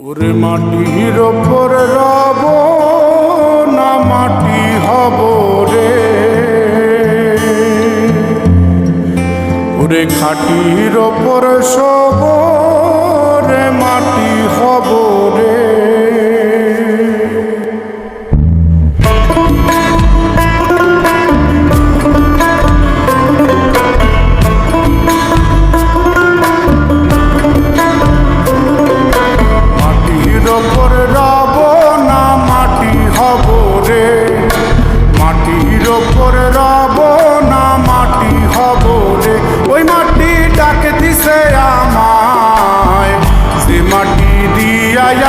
ওরে মাটির ওপর রব না মাটি হব রে, ওরে খাটির ওপর সব রে মাটি হব রে।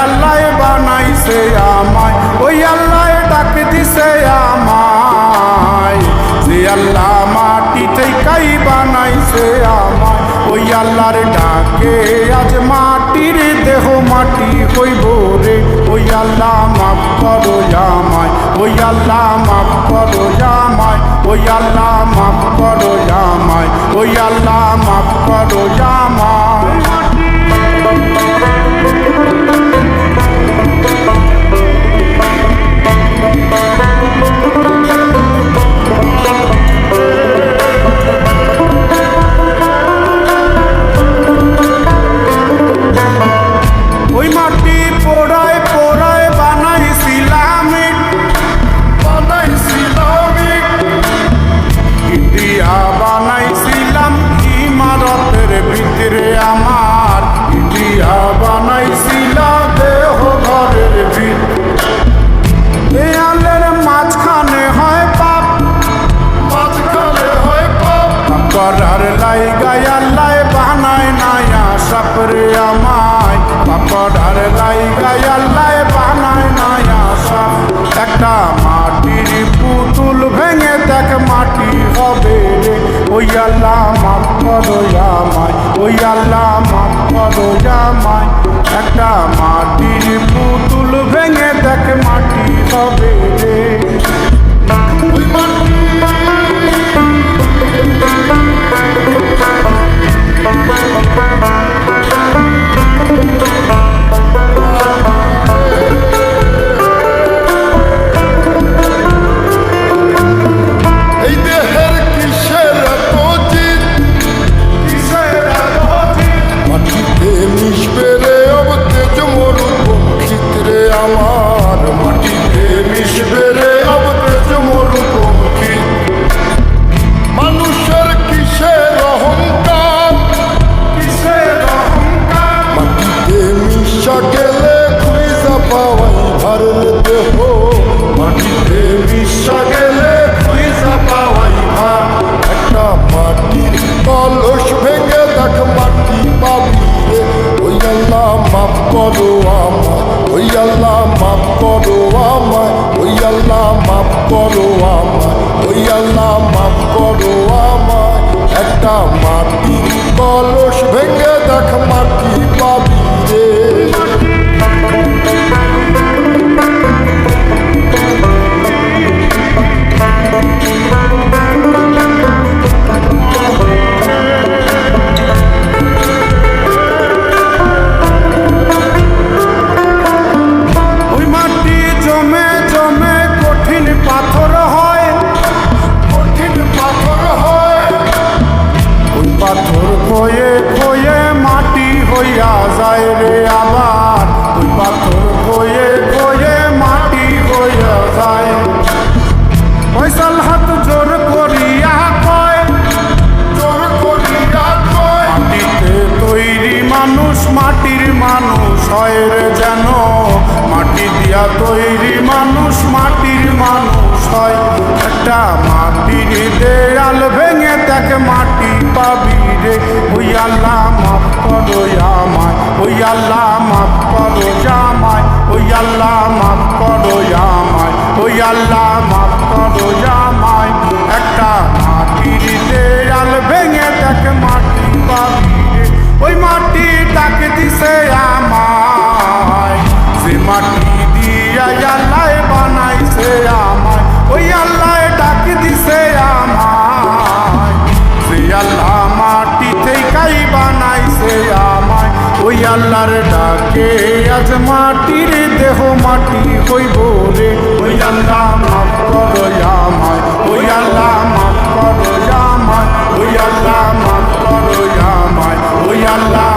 আল্লাহ বানাইছে আমায়, ওই আল্লাহ ডাক দিছে আমায়, যে আল্লাহ মাটি থেকেই বানাইছে আমায়। ওই আল্লাহর ডাকে আজ মাটির দেহ মাটি হইব রে। ওই আল্লাহ মাফ করো আমায়, ওই আল্লাহ মাফ করো আমায়, ওই আল্লাহ মাফ করো আমায়, ওই আল্লাহ মাফ করো আমায়। করার লাইগায় আল্লাহ বানায় নায়া সাপরে আমায়, করার লাইগায় আল্লাহ বানায় নায়া সাপ। একটা মাটির পুতুল ভেঙে দেখ মাটি হবে রে। ওই আল্লাহ মাফ করো আমায়, ওই আল্লাহ মাফ করো আমায়। একটা মাটির পুতুল ভেঙে দেখ মাটি হবে রে। একটা মাটির কলস ভেঙে দেখ মাটি পাবি রে। ওই মাটি জমে জমে কঠিন পাথর হয়, কঠিন পাথর হয়। ওই পাথর খয়ে খয়ে মাটি হইয়া যায় রে আবার, ওই পাথর খয়ে খয়ে মাটি হইয়া যায়। পয়সাল হাত জোর করিয়া কয়, জোর করিয়া কয়, মাটিতে তৈরি মানুষ মাটির মানুষ হয় রে যেন। মাটি দিয়া তৈরি মানুষ মাটির মানুষ হয়। একটা মাটির দেয়াল ভেঙে দেখ মাটি পাবি রে। ওই আল্লাহ মাফ করো আমায়, ওই আল্লাহ মাফ করো আমায়, ওই আল্লাহ মাফ করো আমায়, ওই আল্লাহ মাফ করো আমায়। একটা মাটির দেয়াল ভেঙে দেখ মাটি পাবি রে। ওই মাটি ডাক দিছে আমায়, যে মাটি দিয়া আল্লাহ বানাইছে আমায়। ওই আল্লাহ ডাক দিছে আমায়, যে আল্লাহ মাটি থেকেই বানাইছে আমায়। ওই আল্লাহর ডাকে থেকে আজ মাটির দেহ মাটি হইব রে। ওই আল্লাহ মাফ করো আমায়, ওই আল্লাহ মাফ করো আমায়, ওই আল্লাহ মাফ করো আমায়, ওই আল্লাহ